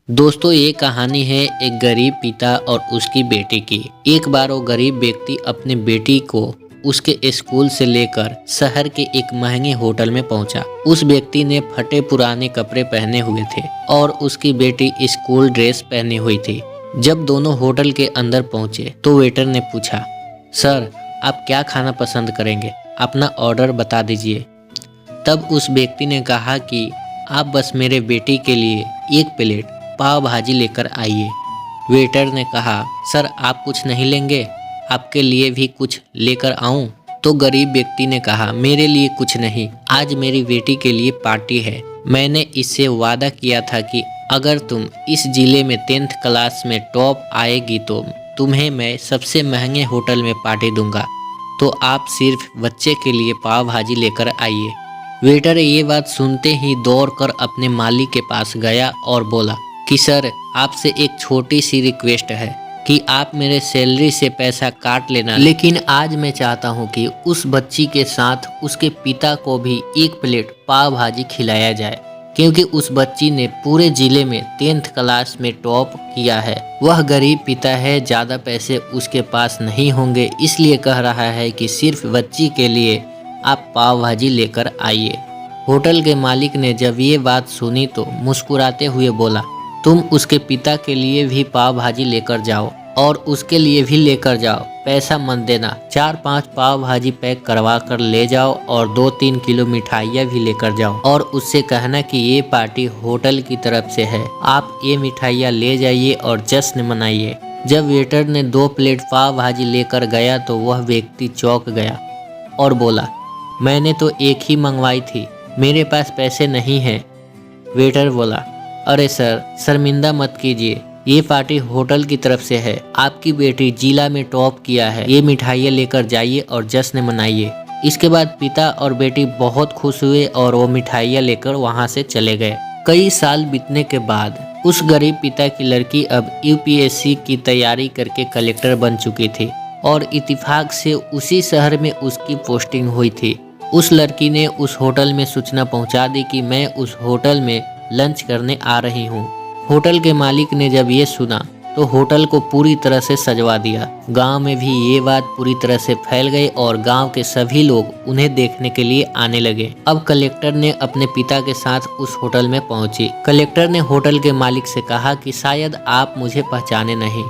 दोस्तों ये कहानी है एक गरीब पिता और उसकी बेटी की। एक बार वो गरीब व्यक्ति अपने बेटी को उसके स्कूल से लेकर शहर के एक महंगे होटल में पहुंचा। उस व्यक्ति ने फटे पुराने कपड़े पहने हुए थे और उसकी बेटी स्कूल ड्रेस पहनी हुई थी। जब दोनों होटल के अंदर पहुंचे तो वेटर ने पूछा, सर आप क्या खाना पसंद करेंगे, अपना ऑर्डर बता दीजिए। तब उस व्यक्ति ने कहा कि आप बस मेरे बेटी के लिए एक प्लेट पाव भाजी लेकर आइए। वेटर ने कहा, सर आप कुछ नहीं लेंगे, आपके लिए भी कुछ लेकर आऊं? तो गरीब व्यक्ति ने कहा, मेरे लिए कुछ नहीं, आज मेरी बेटी के लिए पार्टी है। मैंने इससे वादा किया था कि अगर तुम इस जिले में 10th क्लास में टॉप आएगी तो तुम्हें मैं सबसे महंगे होटल में पार्टी दूंगा, तो आप सिर्फ बच्चे के लिए पाव भाजी लेकर आइए। वेटर ये बात सुनते ही दौड़कर अपने मालिक के पास गया और बोला कि सर आपसे एक छोटी सी रिक्वेस्ट है कि आप मेरे सैलरी से पैसा काट लेना, लेकिन आज मैं चाहता हूं कि उस बच्ची के साथ उसके पिता को भी एक प्लेट पाव भाजी खिलाया जाए, क्योंकि उस बच्ची ने पूरे जिले में 10th क्लास में टॉप किया है। वह गरीब पिता है, ज़्यादा पैसे उसके पास नहीं होंगे, इसलिए कह रहा है कि सिर्फ बच्ची के लिए आप पाव भाजी लेकर आइए। होटल के मालिक ने जब ये बात सुनी तो मुस्कुराते हुए बोला, तुम उसके पिता के लिए भी पाव भाजी लेकर जाओ और उसके लिए भी लेकर जाओ, पैसा मत देना। 4-5 पाव भाजी पैक करवा कर ले जाओ और 2-3 किलो मिठाइयाँ भी लेकर जाओ और उससे कहना कि ये पार्टी होटल की तरफ से है, आप ये मिठाइयाँ ले जाइए और जश्न मनाइए। जब वेटर ने 2 प्लेट पाव भाजी लेकर गया तो वह व्यक्ति चौंक गया और बोला, मैंने तो एक ही मंगवाई थी, मेरे पास पैसे नहीं हैं। वेटर बोला, अरे सर शर्मिंदा मत कीजिए, ये पार्टी होटल की तरफ से है, आपकी बेटी जिला में टॉप किया है, ये मिठाइयाँ लेकर जाइए और जश्न मनाइए। इसके बाद पिता और बेटी बहुत खुश हुए और वो मिठाइयाँ लेकर वहाँ से चले गए। कई साल बीतने के बाद उस गरीब पिता की लड़की अब यूपीएससी की तैयारी करके कलेक्टर बन चुकी थी और इत्तेफाक से उसी शहर में उसकी पोस्टिंग हुई थी। उस लड़की ने उस होटल में सूचना पहुंचा दी कि मैं उस होटल में लंच करने आ रही हूं। होटल के मालिक ने जब ये सुना तो होटल को पूरी तरह से सजवा दिया। गांव में भी ये बात पूरी तरह से फैल गई और गांव के सभी लोग उन्हें देखने के लिए आने लगे। अब कलेक्टर ने अपने पिता के साथ उस होटल में पहुंची। कलेक्टर ने होटल के मालिक से कहा कि शायद आप मुझे पहचाने नहीं,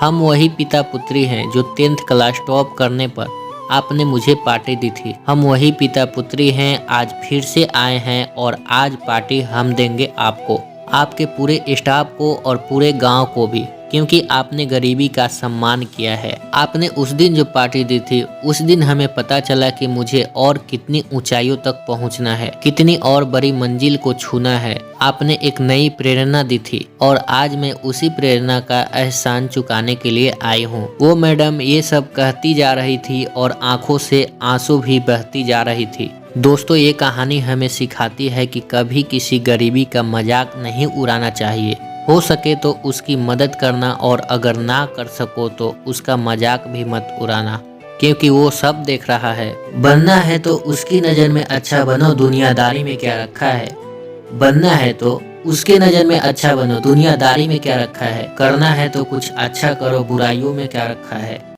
हम वही पिता पुत्री हैं जो 10th क्लास टॉप करने पर आपने मुझे पार्टी दी थी। हम वही पिता पुत्री हैं, आज फिर से आए हैं और आज पार्टी हम देंगे आपको, आपके पूरे स्टाफ को और पूरे गांव को भी, क्योंकि आपने गरीबी का सम्मान किया है। आपने उस दिन जो पार्टी दी थी उस दिन हमें पता चला कि मुझे और कितनी ऊंचाइयों तक पहुंचना है, कितनी और बड़ी मंजिल को छूना है। आपने एक नई प्रेरणा दी थी और आज मैं उसी प्रेरणा का एहसान चुकाने के लिए आई हूँ। वो मैडम ये सब कहती जा रही थी और आंखों से आंसू भी बहती जा रही थी। दोस्तों ये कहानी हमें सिखाती है कि कभी किसी गरीबी का मजाक नहीं उड़ाना चाहिए। हो सके तो उसकी मदद करना और अगर ना कर सको तो उसका मजाक भी मत उड़ाना, क्योंकि वो सब देख रहा है। बनना है तो उसकी नज़र में अच्छा बनो, दुनियादारी में क्या रखा है। बनना है तो उसके नज़र में अच्छा बनो, दुनियादारी में क्या रखा है। करना है तो कुछ अच्छा करो, बुराइयों में क्या रखा है।